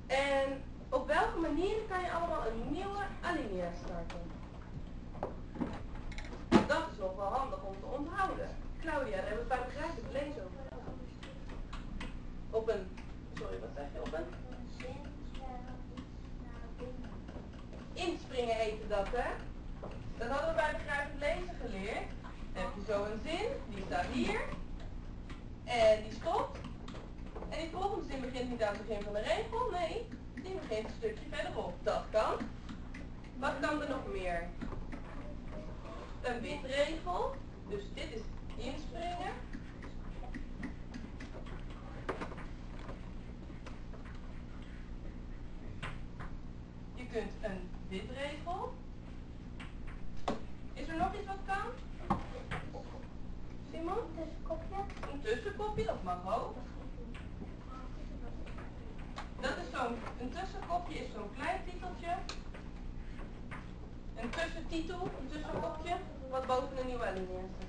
En op welke manier kan je allemaal een nieuwe alinea starten? Dat is nog wel handig om te onthouden. Claudia, daar hebben we het bij begrijpelijk lezen over. Op een, sorry, wat zeg je? Op een? Inspringen heette dat, hè? Dat hadden we bij begrijpelijk lezen geleerd. Dan heb je zo een zin, die staat hier. En die stopt. En die volgende zin begint niet aan het begin van de regel, nee. Die begint een stukje verderop. Dat kan. Wat kan er nog meer? Een witregel. Dus dit is inspringen. Je kunt een witregel. Is er nog iets wat kan? Simon? Een tussenkopje. Een tussenkopje, dat mag ook. Dat is een tussenkopje is zo'n klein titeltje. Een tussentitel, een tussenkopje, wat boven de nieuwe alinea staat.